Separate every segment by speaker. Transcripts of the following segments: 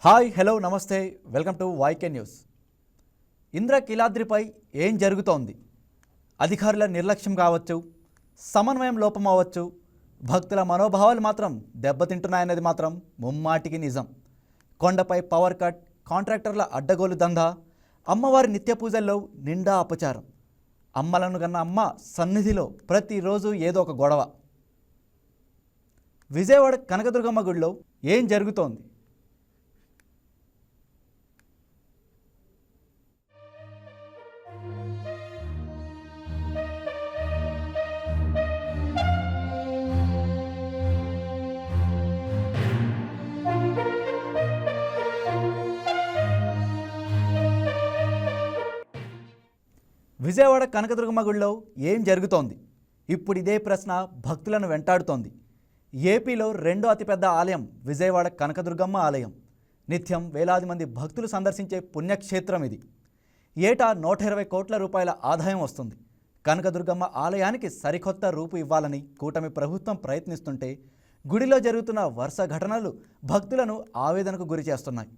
Speaker 1: Hi hello నమస్తే welcome to YK news. ఇంద్రకీలాద్రిపై ఏం జరుగుతోంది? అధికారుల నిర్లక్ష్యం కావచ్చు, సమన్వయం లోపం అవ్వచ్చు, భక్తుల మనోభావాలు మాత్రం దెబ్బతింటున్నాయన్నది మాత్రం ముమ్మాటికి నిజం. కొండపై పవర్ కట్, కాంట్రాక్టర్ల అడ్డగోలు దందా, అమ్మవారి నిత్య పూజల్లో నిండా అపచారం. అమ్మలను కన్నా అమ్మ సన్నిధిలో ప్రతిరోజు ఏదో ఒక గొడవ. విజయవాడ కనకదుర్గమ్మ గుడిలో ఏం జరుగుతోంది? విజయవాడ కనకదుర్గమ్మ గుడిలో ఏం జరుగుతోంది? ఇప్పుడు ఇదే ప్రశ్న భక్తులను వెంటాడుతోంది. ఏపీలో రెండో అతిపెద్ద ఆలయం విజయవాడ కనకదుర్గమ్మ ఆలయం. నిత్యం వేలాది మంది భక్తులు సందర్శించే పుణ్యక్షేత్రం ఇది. ఏటా 120 కోట్ల రూపాయల ఆదాయం వస్తుంది. కనకదుర్గమ్మ ఆలయానికి సరికొత్త రూపు ఇవ్వాలని కూటమి ప్రభుత్వం ప్రయత్నిస్తుంటే గుడిలో జరుగుతున్న వరుస ఘటనలు భక్తులను ఆవేదనకు గురి చేస్తున్నాయి.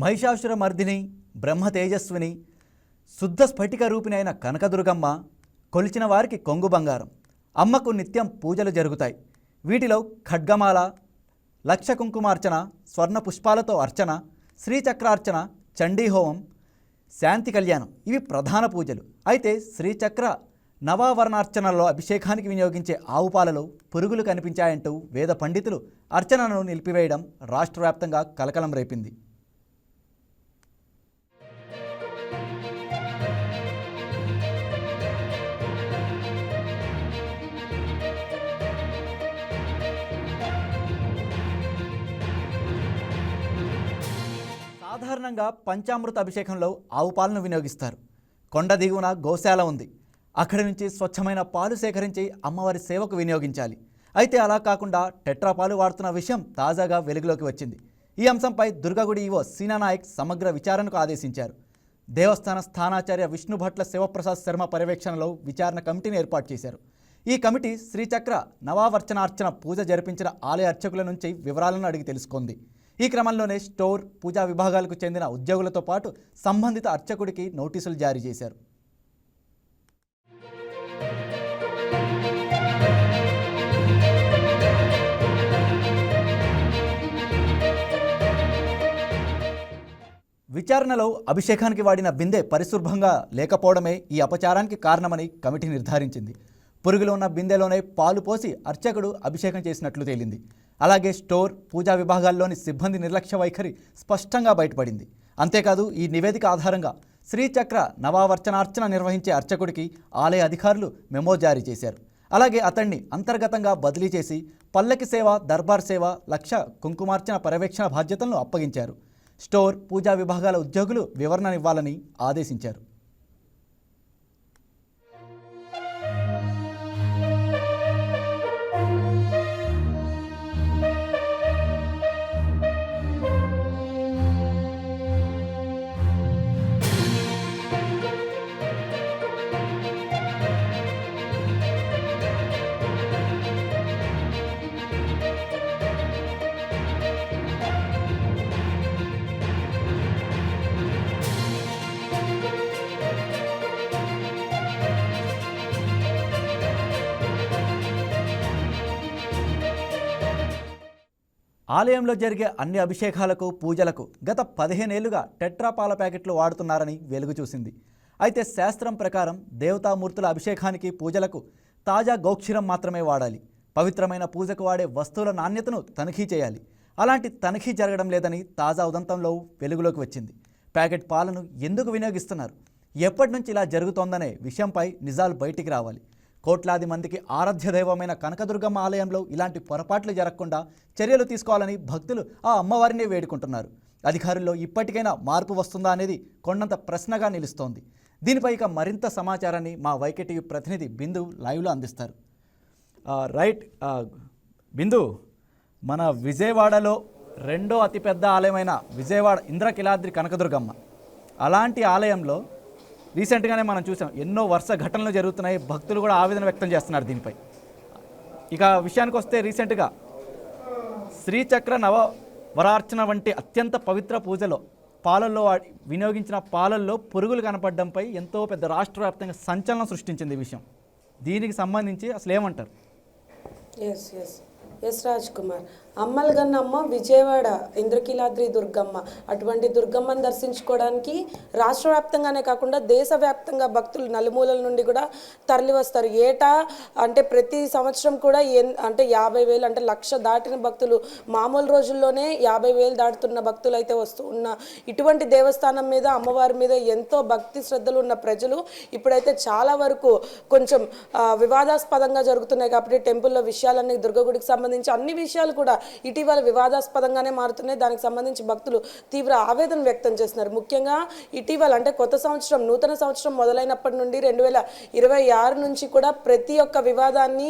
Speaker 1: మహిషాసుర మర్దిని, బ్రహ్మ తేజస్విని, శుద్ధ స్ఫటిక రూపిణి అయిన కనకదుర్గమ్మ కొలిచిన వారికి కొంగు బంగారం. అమ్మకు నిత్యం పూజలు జరుగుతాయి. వీటిలో ఖడ్గమాల, లక్ష కుంకుమార్చన, స్వర్ణ పుష్పాలతో అర్చన, శ్రీచక్రార్చన, చండీహోమం, శాంతి కళ్యాణం ఇవి ప్రధాన పూజలు. అయితే శ్రీచక్ర నవావరణార్చనలో అభిషేకానికి వినియోగించే ఆవు పాలలో పురుగులు కనిపించాయంటూ వేద పండితులు అర్చనను నిలిపివేయడం రాష్ట్ర వ్యాప్తంగా కలకలం రేపింది. సాధారణంగా పంచామృత అభిషేకంలో ఆవు పాలను వినియోగిస్తారు. కొండ దిగువన గోశాల ఉంది. అక్కడి నుంచి స్వచ్ఛమైన పాలు సేకరించి అమ్మవారి సేవకు వినియోగించాలి. అయితే అలా కాకుండా టెట్రా పాలు వాడుతున్న విషయం తాజాగా వెలుగులోకి వచ్చింది. ఈ అంశంపై దుర్గగుడి ఈవో సీనానాయక్ సమగ్ర విచారణకు ఆదేశించారు. దేవస్థాన స్థానాచార్య విష్ణుభట్ల శివప్రసాద్ శర్మ పర్యవేక్షణలో విచారణ కమిటీని ఏర్పాటు చేశారు. ఈ కమిటీ శ్రీచక్ర నవావర్చనార్చన పూజ జరిపించిన ఆలయ అర్చకుల నుంచి వివరాలను అడిగి తెలుసుకుంది. ఈ క్రమంలోనే స్టోర్, పూజా విభాగాలకు చెందిన ఉద్యోగులతో పాటు సంబంధిత అర్చకుడికి నోటీసులు జారీ చేశారు. విచారణలో అభిషేకానికి వాడిన బిందె పరిశుభ్రంగా లేకపోవడమే ఈ అపచారానికి కారణమని కమిటీ నిర్ధారించింది. పురుగులు ఉన్న బిందెలోనే పాలు పోసి అర్చకుడు అభిషేకం చేసినట్లు తేలింది. అలాగే స్టోర్, పూజా విభాగాల్లోని సిబ్బంది నిర్లక్ష్య వైఖరి స్పష్టంగా బయటపడింది. అంతేకాదు ఈ నివేదిక ఆధారంగా శ్రీచక్ర నవావర్చనార్చన నిర్వహించే అర్చకుడికి ఆలయ అధికారులు మెమో జారీ చేశారు. అలాగే అతన్ని అంతర్గతంగా బదిలీ చేసి పల్లకి సేవ, దర్బార్ సేవ, లక్ష కుంకుమార్చన పర్యవేక్షణ బాధ్యతలను అప్పగించారు. స్టోర్, పూజా విభాగాల ఉద్యోగులు వివరణనివ్వాలని ఆదేశించారు. ఆలయంలో జరిగే అన్ని అభిషేకాలకు, పూజలకు గత 15 ఏళ్లుగా టెట్రా పాల ప్యాకెట్లు వాడుతున్నారని వెలుగు చూసింది. అయితే శాస్త్రం ప్రకారం దేవతామూర్తుల అభిషేకానికి, పూజలకు తాజా గోక్షీరం మాత్రమే వాడాలి. పవిత్రమైన పూజకు వాడే వస్తువుల నాణ్యతను తనిఖీ చేయాలి. అలాంటి తనిఖీ జరగడం లేదని తాజా ఉదంతంలో వెలుగులోకి వచ్చింది. ప్యాకెట్ పాలను ఎందుకు వినియోగిస్తున్నారు, ఎప్పటి నుంచి ఇలా జరుగుతోందనే విషయంపై నిజాలు బయటికి రావాలి. కోట్లాది మందికి ఆరాధ్య దైవమైన కనకదుర్గమ్మ ఆలయంలో ఇలాంటి పొరపాట్లు జరగకుండా చర్యలు తీసుకోవాలని భక్తులు ఆ అమ్మవారిని వేడుకుంటున్నారు. అధికారుల్లో ఇప్పటికైనా మార్పు వస్తుందా అనేది కొండంత ప్రశ్నగా నిలుస్తోంది. దీనిపై ఇక మరింత సమాచారాన్ని మా వైకేటీవీ ప్రతినిధి బిందు లైవ్లో అందిస్తారు. రైట్ బిందు, మన విజయవాడలో రెండో అతిపెద్ద ఆలయమైన విజయవాడ ఇంద్రకీలాద్రి కనకదుర్గమ్మ, అలాంటి ఆలయంలో రీసెంట్గానే మనం చూసాం ఎన్నో వరుస ఘటనలు జరుగుతున్నాయి. భక్తులు కూడా ఆవేదన వ్యక్తం చేస్తున్నారు దీనిపై. ఇక విషయానికి వస్తే రీసెంట్గా శ్రీచక్ర నవవరార్చన వంటి అత్యంత పవిత్ర పూజలో పాలల్లో వినియోగించిన పాలల్లో పురుగులు కనపడడంపై ఎంతో పెద్ద రాష్ట్ర వ్యాప్తంగా సంచలనం సృష్టించింది ఈ విషయం. దీనికి సంబంధించి అసలు ఏమంటారు?
Speaker 2: ఎస్ రాజ్ కుమార్, అమ్మలగన్నమ్మ విజయవాడ ఇంద్రకీలాద్రి దుర్గమ్మ, అటువంటి దుర్గమ్మను దర్శించుకోవడానికి రాష్ట్ర వ్యాప్తంగానే కాకుండా దేశవ్యాప్తంగా భక్తులు నలుమూలల నుండి కూడా తరలి వస్తారు. ఏటా అంటే ప్రతి సంవత్సరం కూడా అంటే 50,000 అంటే 1,00,000 దాటిన భక్తులు, మామూలు రోజుల్లోనే 50,000 దాటుతున్న భక్తులు అయితే వస్తూ ఉన్న ఇటువంటి దేవస్థానం మీద, అమ్మవారి మీద ఎంతో భక్తి శ్రద్ధలు ఉన్న ప్రజలు ఇప్పుడైతే చాలా వరకు కొంచెం వివాదాస్పదంగా జరుగుతున్నాయి. కాబట్టి టెంపుల్లో విషయాలన్నీ, దుర్గగుడికి సంబంధించి అన్ని విషయాలు కూడా ఇటీవల వివాదాస్పదంగానే మారుతున్నాయి. దానికి సంబంధించి భక్తులు తీవ్ర ఆవేదన వ్యక్తం చేస్తున్నారు. ముఖ్యంగా ఇటీవల అంటే కొత్త సంవత్సరం, నూతన సంవత్సరం మొదలైనప్పటి నుండి 2026 నుంచి కూడా ప్రతి ఒక్క వివాదాన్ని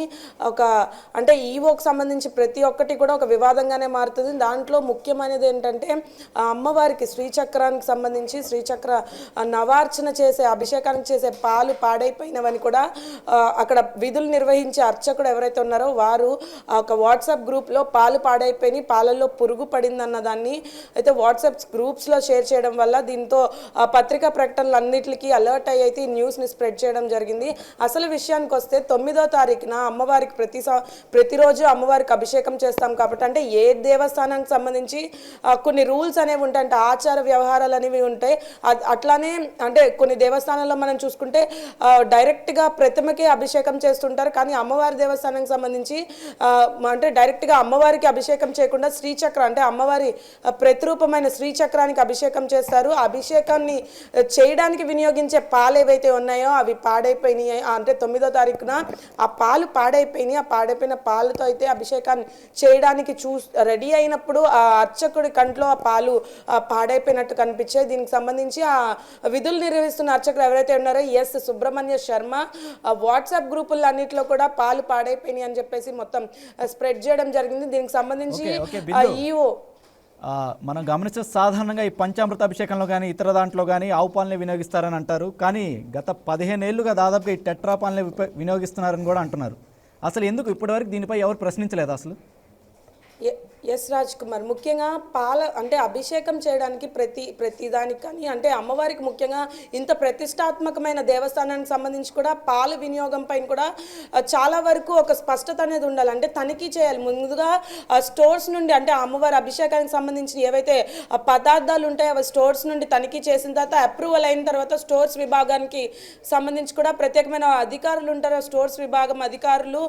Speaker 2: అంటే ఈవోకి సంబంధించి ప్రతి ఒక్కటి కూడా ఒక వివాదంగానే మారుతుంది. దాంట్లో ముఖ్యమైనది ఏంటంటే అమ్మవారికి శ్రీచక్రానికి సంబంధించి శ్రీచక్ర నవార్చన చేసే, అభిషేకానికి చేసే పాలు పాడైపోయినవని కూడా అక్కడ విధులు నిర్వహించే అర్చకుడు ఎవరైతే ఉన్నారో వారు ఒక వాట్సాప్ గ్రూప్లో పాలు పాడైపోయి పాలల్లో పురుగు పడిందన్న దాన్ని అయితే వాట్సాప్ గ్రూప్స్లో షేర్ చేయడం వల్ల దీంతో పత్రికా ప్రకటనలు అన్నిటికీ అలర్ట్ అయ్యి అయితే ఈ న్యూస్ని స్ప్రెడ్ చేయడం జరిగింది. అసలు విషయానికి వస్తే 9వ తారీఖున అమ్మవారికి ప్రతిరోజు అమ్మవారికి అభిషేకం చేస్తాం కాబట్టి, అంటే ఏ దేవస్థానానికి సంబంధించి కొన్ని రూల్స్ అనేవి ఉంటాయి, అంటే ఆచార వ్యవహారాలు అనేవి ఉంటాయి. అట్లానే అంటే కొన్ని దేవస్థానాల్లో మనం చూసుకుంటే డైరెక్ట్గా ప్రతిమకే అభిషేకం చేస్తుంటారు. కానీ అమ్మవారి దేవస్థానానికి సంబంధించి అంటే డైరెక్ట్గా అమ్మవారికి అభిషేకం చేయకుండా శ్రీచక్ర అంటే అమ్మవారి ప్రతిరూపమైన శ్రీచక్రానికి అభిషేకం చేస్తారు. అభిషేకాన్ని చేయడానికి వినియోగించే పాలు ఏవైతే ఉన్నాయో అవి పాడైపోయినాయి. అంటే 9వ తారీఖున ఆ పాలు పాడైపోయినాయి. ఆ పాడైపోయిన పాలతో అయితే అభిషేకాన్ని చేయడానికి రెడీ అయినప్పుడు ఆ అర్చకుడి కంట్లో ఆ పాలు పాడైపోయినట్టు కనిపించాయి. దీనికి సంబంధించి ఆ విధులు నిర్వహిస్తున్న అర్చకులు ఎవరైతే ఉన్నారో ఎస్ సుబ్రహ్మణ్య శర్మ వాట్సాప్ గ్రూపుల్లో అన్నింటిలో కూడా పాలు పాడైపోయినాయి అని చెప్పేసి మొత్తం స్ప్రెడ్ చేయడం జరిగింది. దీనికి సంబంధించి
Speaker 1: మనం గమనిస్తే సాధారణంగా ఈ పంచామృత అభిషేకంలో కానీ ఇతర దాంట్లో కానీ ఆవు పాలనే వినియోగిస్తారని అంటారు. కానీ గత 15 ఏళ్లుగా దాదాపుగా ఈ టెట్రా పాలనే వినియోగిస్తున్నారని కూడా అంటున్నారు. అసలు ఎందుకు ఇప్పటివరకు దీనిపై ఎవరు ప్రశ్నించలేదు అసలు?
Speaker 2: ఎస్ రాజ్ కుమార్, ముఖ్యంగా అంటే అభిషేకం చేయడానికి ప్రతి దానికి కానీ అంటే అమ్మవారికి ముఖ్యంగా ఇంత ప్రతిష్టాత్మకమైన దేవస్థానానికి సంబంధించి కూడా పాల వినియోగం పైన కూడా చాలా వరకు ఒక స్పష్టత అనేది ఉండాలి. అంటే తనిఖీ చేయాలి ముందుగా స్టోర్స్ నుండి, అంటే అమ్మవారి అభిషేకానికి సంబంధించి ఏవైతే పదార్థాలు ఉంటాయో అవి స్టోర్స్ నుండి తనిఖీ చేసిన తర్వాత అప్రూవల్ అయిన తర్వాత స్టోర్స్ విభాగానికి సంబంధించి కూడా ప్రత్యేకమైన అధికారులు ఉంటారు. స్టోర్స్ విభాగం అధికారులు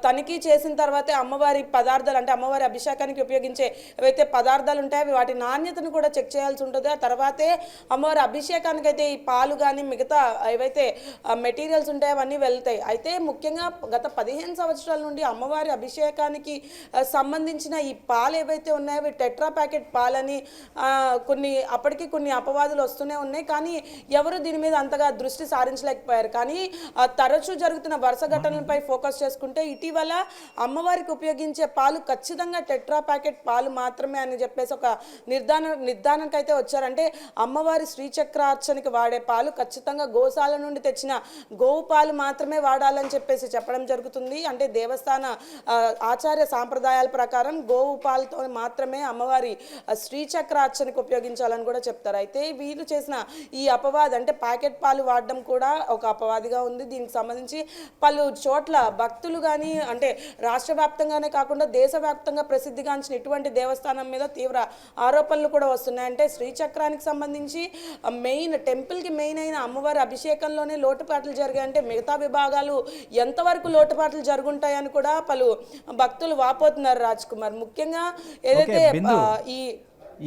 Speaker 2: తనిఖీ చేసిన తర్వాతే అమ్మవారి పదార్థాలు అంటే అమ్మవారి అభిషేకానికి ఉపయోగించే ఏవైతే పదార్థాలు ఉంటాయో అవి వాటి నాణ్యతను కూడా చెక్ చేయాల్సి ఉంటుంది. ఆ తర్వాతే అమ్మవారి అభిషేకానికి అయితే ఈ పాలు కానీ మిగతా ఏవైతే మెటీరియల్స్ ఉంటాయో అవన్నీ వెళ్తాయి. అయితే ముఖ్యంగా గత 15 సంవత్సరాల నుండి అమ్మవారి అభిషేకానికి సంబంధించిన ఈ పాలు ఏవైతే ఉన్నాయో అవి టెట్రా ప్యాకెట్ పాలని అప్పటికి కొన్ని అపవాదులు వస్తూనే ఉన్నాయి. కానీ ఎవరు దీని మీద అంతగా దృష్టి సారించలేకపోయారు. కానీ తరచూ జరుగుతున్న వరుస ఘటనలపై ఫోకస్ చేసుకుంటే ఇటీవల అమ్మవారికి ఉపయోగించే పాలు ఖచ్చితంగా టెట్రా ప్యాకెట్ పాలు మాత్రమే అని చెప్పేసి ఒక నిర్ధారణకు అయితే వచ్చారంటే అమ్మవారి శ్రీచక్రార్చనకి వాడే పాలు ఖచ్చితంగా గోశాల నుండి తెచ్చిన గోవు పాలు మాత్రమే వాడాలని చెప్పేసి చెప్పడం జరుగుతుంది. అంటే దేవస్థాన ఆచార్య సాంప్రదాయాల ప్రకారం గోవు పాలతో మాత్రమే అమ్మవారి శ్రీచక్రార్చనకి ఉపయోగించాలని కూడా చెప్తారు. అయితే వీళ్ళు చేసిన ఈ అపవాది అంటే ప్యాకెట్ పాలు వాడడం కూడా ఒక అపవాదిగా ఉంది. దీనికి సంబంధించి పలు చోట్ల భక్తులు కానీ అంటే రాష్ట్ర వ్యాప్తంగానే కాకుండా దేశవ్యాప్తంగా ప్రసిద్ధిగాంచిన ఇటువంటి దేవస్థానం మీద తీవ్ర ఆరోపణలు కూడా వస్తున్నాయి. అంటే శ్రీచక్రానికి సంబంధించి టెంపుల్కి మెయిన్ అయిన అమ్మవారి అభిషేకంలోనే లోటుపాట్లు జరిగాయి. అంటే మిగతా విభాగాలు ఎంతవరకు లోటుపాట్లు జరుగుంటాయని కూడా పలు భక్తులు వాపోతున్నారు రాజ్ కుమార్. ముఖ్యంగా ఏదైతే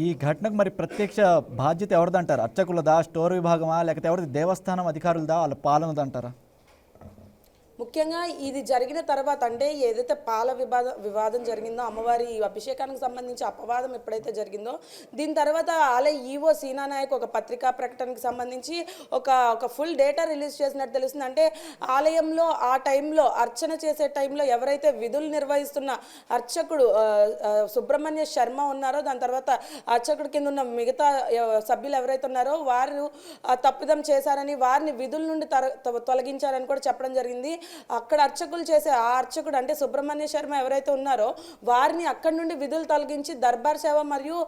Speaker 1: ఈ ఘటనకు మరి ప్రత్యక్ష బాధ్యత ఎవరిదంటారు? అర్చకులదా, స్టోర్ విభాగమా, లేకపోతే ఎవరిది దేవస్థానం అధికారులదా, వాళ్ళ పాలనదంటారా?
Speaker 2: ముఖ్యంగా ఇది జరిగిన తర్వాత అంటే ఏదైతే పాల వివాదం జరిగిందో అమ్మవారి అభిషేకానికి సంబంధించి అపవాదం ఎప్పుడైతే జరిగిందో దీని తర్వాత ఆలయ ఈవో సీనా నాయక్ ఒక పత్రికా ప్రకటనకు సంబంధించి ఒక ఫుల్ డేటా రిలీజ్ చేసినట్టు తెలుస్తుంది. అంటే ఆలయంలో ఆ టైంలో అర్చన చేసే టైంలో ఎవరైతే విధులు నిర్వహిస్తున్న అర్చకుడు సుబ్రహ్మణ్య శర్మ ఉన్నారో, దాని తర్వాత అర్చకుడి కింద ఉన్న మిగతా సభ్యులు ఎవరైతే ఉన్నారో వారు తప్పిదం చేశారని, వారిని విధుల నుండి తొలగించారని కూడా చెప్పడం జరిగింది. అక్కడ అర్చకులు చేసే ఆ అర్చకుడు అంటే సుబ్రహ్మణ్య శర్మ ఎవరైతే ఉన్నారో వారిని అక్కడి నుండి విధులు తొలగించి దర్బార్ సేవ మరియు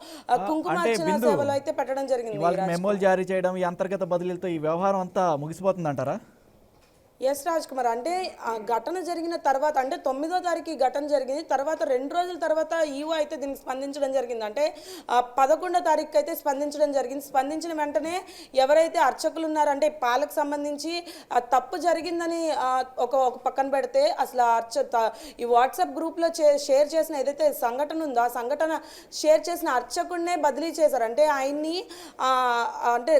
Speaker 2: కుంకుమార్చన సేవలు అయితే పెట్టడం జరిగింది.
Speaker 1: మెమోలు జారీ చేయడం, ఈ అంతర్గత బదిలీలతో ఈ వ్యవహారం అంతా ముగిసిపోతుందంటారా?
Speaker 2: ఎస్ రాజ్ కుమార్, అంటే ఆ ఘటన జరిగిన తర్వాత అంటే 9వ తారీఖు ఈ ఘటన జరిగింది. తర్వాత 2 రోజుల తర్వాత ఈవో అయితే దీనికి స్పందించడం జరిగింది. అంటే 11వ తారీఖు అయితే స్పందించడం జరిగింది. స్పందించిన వెంటనే ఎవరైతే అర్చకులు ఉన్నారో అంటే పాలకు సంబంధించి తప్పు జరిగిందని ఒక పక్కన పెడితే అసలు ఈ వాట్సాప్ గ్రూప్లో షేర్ చేసిన ఏదైతే సంఘటన ఉందో ఆ సంఘటన షేర్ చేసిన అర్చకుడినే బదిలీ చేశారు. అంటే ఆయన్ని అంటే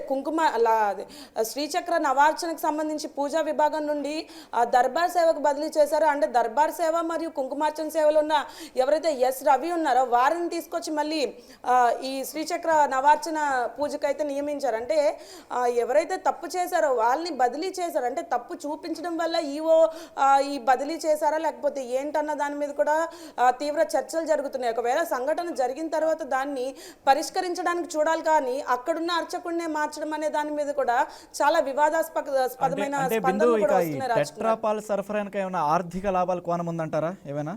Speaker 2: శ్రీచక్ర నవార్చనకు సంబంధించి పూజా విభాగం నుండి దర్బార్ సేవకు బదిలీ చేశారు. అంటే దర్బార్ సేవ మరియు కుంకుమార్చన సేవలో ఉన్న ఎవరైతే ఎస్ రవి ఉన్నారో వారిని తీసుకొచ్చి మళ్ళీ ఈ శ్రీచక్ర నవార్చన పూజకైతే నియమించారు. అంటే ఎవరైతే తప్పు చేశారో వాళ్ళని బదిలీ చేశారు. అంటే తప్పు చూపించడం వల్ల ఈవో ఈ బదిలీ చేశారా లేకపోతే ఏంటన్న దాని మీద కూడా తీవ్ర చర్చలు జరుగుతున్నాయి. ఒకవేళ సంఘటన జరిగిన తర్వాత దాన్ని పరిష్కరించడానికి చూడాలి, కానీ అక్కడున్న అర్చకుడినే మార్చడం అనే దాని మీద కూడా చాలా వివాదాస్పదమైన స్పందనలు కూడా వస్తున్నాయి.
Speaker 1: టెట్రాపాల్ సరఫరానికి ఏమైనా ఆర్థిక లాభాల కోణం ఉందంటారా? ఏమైనా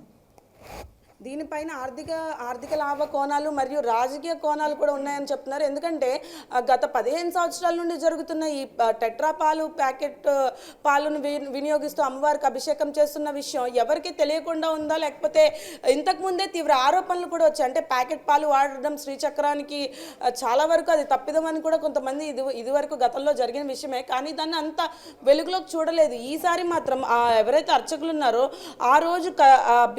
Speaker 2: దీనిపైన ఆర్థిక లాభ కోణాలు మరియు రాజకీయ కోణాలు కూడా ఉన్నాయని చెప్తున్నారు. ఎందుకంటే గత 15 సంవత్సరాల నుండి జరుగుతున్న ఈ టెట్రా పాలు ప్యాకెట్ పాలను వినియోగిస్తూ అమ్మవారికి అభిషేకం చేస్తున్న విషయం ఎవరికి తెలియకుండా ఉందా, లేకపోతే ఇంతకుముందే తీవ్ర ఆరోపణలు కూడా వచ్చాయి. అంటే ప్యాకెట్ పాలు వాడడం శ్రీచక్రానికి చాలా వరకు అది తప్పిదమని కూడా కొంతమంది ఇది వరకు గతంలో జరిగిన విషయమే, కానీ దాన్ని అంత వెలుగులోకి చూడలేదు. ఈసారి మాత్రం ఎవరైతే అర్చకులు ఉన్నారో ఆ రోజు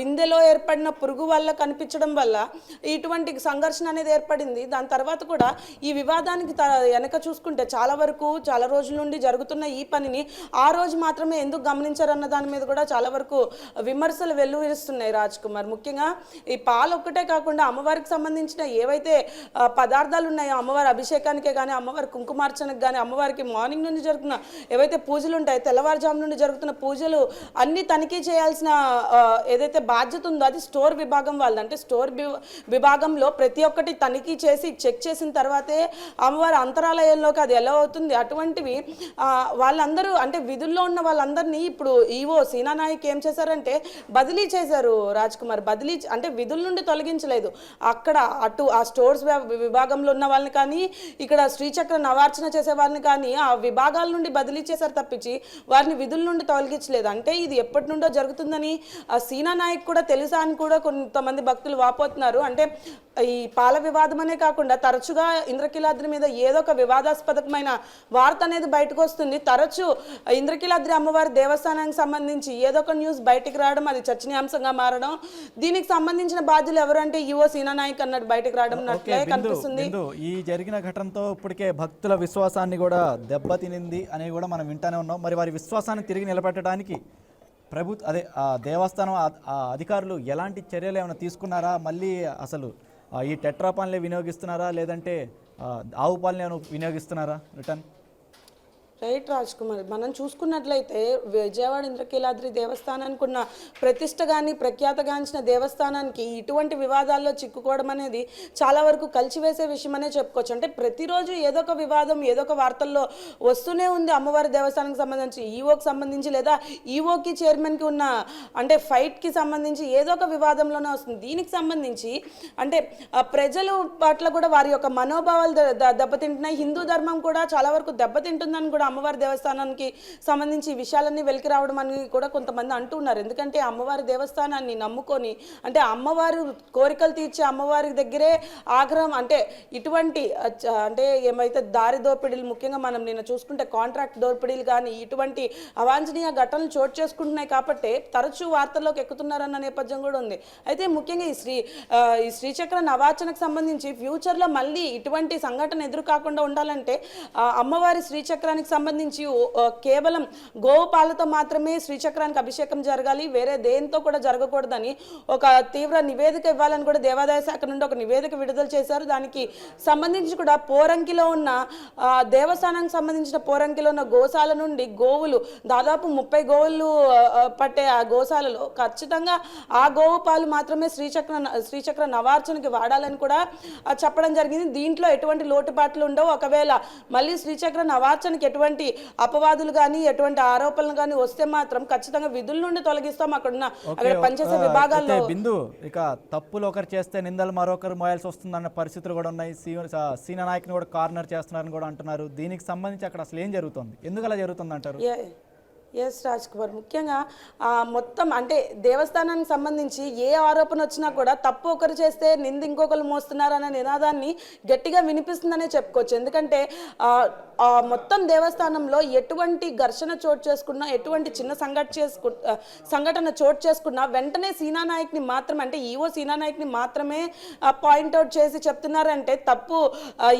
Speaker 2: బిందెలో ఏర్పడిన పురుగు వల్ల కనిపించడం వల్ల ఇటువంటి సంఘర్షణ అనేది ఏర్పడింది. దాని తర్వాత కూడా ఈ వివాదానికి వెనక చూసుకుంటే చాలా రోజుల నుండి జరుగుతున్న ఈ పనిని ఆ రోజు మాత్రమే ఎందుకు గమనించారన్న దాని మీద కూడా చాలా వరకు విమర్శలు వెల్లువిరుస్తున్నాయి రాజ్ కుమార్. ముఖ్యంగా ఈ పాలు ఒక్కటే కాకుండా అమ్మవారికి సంబంధించిన ఏవైతే పదార్థాలు ఉన్నాయో అమ్మవారి అభిషేకానికే కానీ అమ్మవారి కుంకుమార్చనకు కానీ అమ్మవారికి మార్నింగ్ నుండి జరుగుతున్న ఏవైతే పూజలు ఉంటాయో తెల్లవారుజాము నుండి జరుగుతున్న పూజలు అన్ని తనిఖీ చేయాల్సిన ఏదైతే బాధ్యత ఉందో అది స్టోర్ విభాగం వాళ్ళది. అంటే స్టోర్ విభాగంలో ప్రతి ఒక్కటి తనిఖీ చేసి చెక్ చేసిన తర్వాతే అమ్మవారి అంతరాలయంలోకి అది ఎలా అవుతుంది. అటువంటివి వాళ్ళందరూ అంటే విధుల్లో ఉన్న వాళ్ళందరినీ ఇప్పుడు ఈవో సీనా నాయక్ ఏం చేశారంటే బదిలీ చేశారు రాజ్ కుమార్. బదిలీ అంటే విధుల నుండి తొలగించలేదు, అక్కడ ఆ స్టోర్స్ విభాగంలో ఉన్న వాళ్ళని కానీ ఇక్కడ శ్రీచక్ర నవార్చన చేసే వాళ్ళని కానీ ఆ విభాగాల నుండి బదిలీ చేశారు తప్పించి వారిని విధుల నుండి తొలగించలేదు. అంటే ఇది ఎప్పటి నుండో జరుగుతుందని సీనా నాయక్ కూడా తెలుసా అని కూడా కొంతమంది భక్తులు వాపోతున్నారు. అంటే ఈ పాల వివాదం అనే కాకుండా తరచుగా ఇంద్రకీలాద్రి మీద ఏదో ఒక వివాదాస్పదమైన వార్త అనేది బయటకు వస్తుంది. తరచు ఇంద్రకీలాద్రి అమ్మవారి దేవస్థానానికి సంబంధించి ఏదో ఒక న్యూస్ బయటికి రావడం, అది చర్చనీయాంశంగా మారడం, దీనికి సంబంధించిన బాధ్యులు ఎవరంటే ఈవో సీనా నాయక్ అన్నట్టు బయటకు రావడం కనిపిస్తుంది.
Speaker 1: ఈ జరిగిన ఘటనతో ఇప్పటికే భక్తుల విశ్వాసాన్ని కూడా దెబ్బతినింది అని కూడా మనం వింటానే ఉన్నాం. మరి వారి విశ్వాసాన్ని తిరిగి నిలబెట్టడానికి దేవస్థానం అధికారులు ఎలాంటి చర్యలు ఏమైనా తీసుకున్నారా? మళ్ళీ అసలు ఈ టెట్రాపాల్ని వినియోగిస్తున్నారా లేదంటే ఆవు పాలని ఏమైనా వినియోగిస్తున్నారా రిటర్న్?
Speaker 2: రైట్ రాజ్ కుమార్, మనం చూసుకున్నట్లయితే విజయవాడ ఇంద్రకీలాద్రి దేవస్థానానికి ఉన్న ప్రతిష్ట కానీ ప్రఖ్యాతగాంచిన దేవస్థానానికి ఇటువంటి వివాదాల్లో చిక్కుకోవడం అనేది చాలా వరకు కలిసివేసే విషయం అనే చెప్పుకోవచ్చు. అంటే ప్రతిరోజు ఏదో ఒక వివాదం ఏదో ఒక వార్తల్లో వస్తూనే ఉంది. అమ్మవారి దేవస్థానానికి సంబంధించి ఈవోకి సంబంధించి లేదా ఈవోకి చైర్మన్కి ఉన్న అంటే ఫైట్కి సంబంధించి ఏదో ఒక వివాదంలోనే వస్తుంది. దీనికి సంబంధించి అంటే ప్రజలు పట్ల కూడా వారి యొక్క మనోభావాలు దెబ్బతింటున్నాయి. హిందూ ధర్మం కూడా చాలా వరకు దెబ్బతింటుందని కూడా అమ్మవారి దేవస్థానానికి సంబంధించి ఈ విషయాలన్నీ వెలికి రావడం అని కూడా కొంతమంది అంటున్నారు. ఎందుకంటే అమ్మవారి దేవస్థానాన్ని నమ్ముకొని అంటే అమ్మవారు కోరికలు తీర్చే అమ్మవారి దగ్గరే ఆగ్రహం అంటే ఇటువంటి అంటే ఏమైతే దారి దోపిడీలు ముఖ్యంగా మనం నిన్న చూసుకుంటే కాంట్రాక్ట్ దోపిడీలు కానీ ఇటువంటి అవాంఛనీయ ఘటనలు చోటు చేసుకుంటున్నాయి కాబట్టి తరచూ వార్తల్లోకి ఎక్కుతున్నారన్న నేపథ్యం కూడా ఉంది. అయితే ముఖ్యంగా ఈ శ్రీచక్ర నవార్చనకు సంబంధించి ఫ్యూచర్లో మళ్ళీ ఇటువంటి సంఘటన ఎదురు కాకుండా ఉండాలంటే అమ్మవారి శ్రీచక్రానికి సంబంధించి కేవలం గోవు పాలతో మాత్రమే శ్రీచక్రానికి అభిషేకం జరగాలి, వేరే దేంతో కూడా జరగకూడదని ఒక తీవ్ర నివేదిక ఇవ్వాలని కూడా దేవాదాయ శాఖ నుండి ఒక నివేదిక విడుదల చేశారు. దానికి సంబంధించి కూడా పోరంకిలో ఉన్న దేవస్థానానికి సంబంధించిన పోరంకిలో ఉన్న గోశాల నుండి గోవులు దాదాపు 30 గోవులు పట్టే ఆ గోశాలలో ఖచ్చితంగా ఆ గోవు పాలు మాత్రమే శ్రీచక్ర నవార్చనకి వాడాలని కూడా చెప్పడం జరిగింది. దీంట్లో ఎటువంటి లోటుపాట్లు ఉండవు. ఒకవేళ మళ్ళీ శ్రీచక్ర నవార్చనకి ఎటువంటి అపవాదులు కానీ ఎటువంటి ఆరోపణలు కానీ వస్తే మాత్రం ఖచ్చితంగా విధుల నుండి తొలగిస్తాం. అక్కడ పనిచేసే విభాగాల్లో
Speaker 1: బిందు ఇక తప్పులు ఒకరు చేస్తే నిందలు మరొకరు మోయాల్సి వస్తుందన్న పరిస్థితులు కూడా ఉన్నాయి. సీనా నాయక్ని కూడా కార్నర్ చేస్తున్నారని కూడా అంటున్నారు. దీనికి సంబంధించి అక్కడ అసలు ఏం జరుగుతుంది, ఎందుకు అలా జరుగుతుంది అంటారు?
Speaker 2: ఎస్ రాజ్ కుమార్, ముఖ్యంగా మొత్తం అంటే దేవస్థానానికి సంబంధించి ఏ ఆరోపణ వచ్చినా కూడా తప్పు ఒకరు చేస్తే నింద ఇంకొకరు మోస్తున్నారన్న నినాదాన్ని గట్టిగా వినిపిస్తుందనే చెప్పుకోవచ్చు. ఎందుకంటే మొత్తం దేవస్థానంలో ఎటువంటి ఘర్షణ చోటు చేసుకున్నా, ఎటువంటి చిన్న సంఘటన చోటు చేసుకున్నా వెంటనే సీనా నాయక్ని మాత్రమే, అంటే ఈవో సీనా నాయక్ని మాత్రమే పాయింట్అవుట్ చేసి చెప్తున్నారంటే తప్పు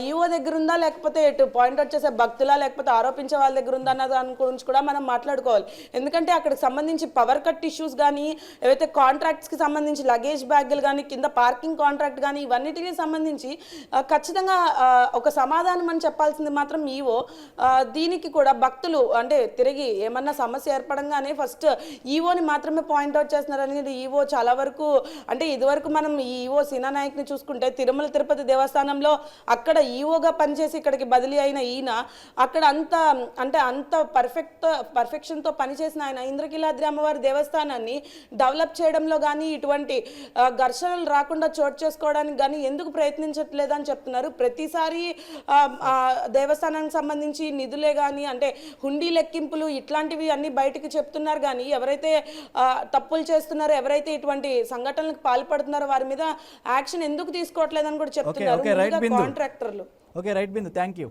Speaker 2: ఈవో దగ్గర ఉందా, లేకపోతే ఎటు పాయింట్అవుట్ చేసే భక్తులా, లేకపోతే ఆరోపించే వాళ్ళ దగ్గర ఉందా అన్న దాని గురించి కూడా మనం మాట్లాడుకోవాలి. ఎందుకంటే అక్కడికి సంబంధించి పవర్ కట్ ఇష్యూస్ కానీ, ఏవైతే కాంట్రాక్ట్స్కి సంబంధించి లగేజ్ బ్యాగులు కానీ, కింద పార్కింగ్ కాంట్రాక్ట్ కానీ, ఇవన్నిటికీ సంబంధించి ఖచ్చితంగా ఒక సమాధానం అని చెప్పాల్సింది మాత్రం ఈవో. దీనికి కూడా భక్తులు అంటే తిరిగి ఏమన్నా సమస్య ఏర్పడంగానే ఫస్ట్ ఈవోని మాత్రమే పాయింట్అవుట్ చేస్తున్నారు అనేది ఈవో చాలా వరకు, అంటే ఇదివరకు మనం ఈ ఈవో సీనా నాయక్ని చూసుకుంటే తిరుమల తిరుపతి దేవస్థానంలో అక్కడ ఈవోగా పనిచేసి ఇక్కడికి బదిలీ అయిన ఈయన అక్కడ అంత పర్ఫెక్షన్తో పనిచేసిన ఆయన ఇంద్రకీలాద్రి అమ్మవారి దేవస్థానాన్ని డెవలప్ చేయడంలో కానీ, ఇటువంటి ఘర్షణలు రాకుండా చోటు చేసుకోవడానికి కానీ ఎందుకు ప్రయత్నించట్లేదని చెప్తున్నారు. ప్రతిసారి దేవస్థానానికి సంబంధించి నిధులే కానీ, అంటే హుండీ లెక్కింపులు ఇట్లాంటివి అన్ని బయటకు చెప్తున్నారు కానీ ఎవరైతే తప్పులు చేస్తున్నారో, ఎవరైతే ఇటువంటి సంఘటనలకు పాల్పడుతున్నారో వారి మీద యాక్షన్ ఎందుకు తీసుకోవట్లేదని కూడా చెప్తున్నారు కాంట్రాక్టర్లు.
Speaker 1: Okay right Bindu, thank you.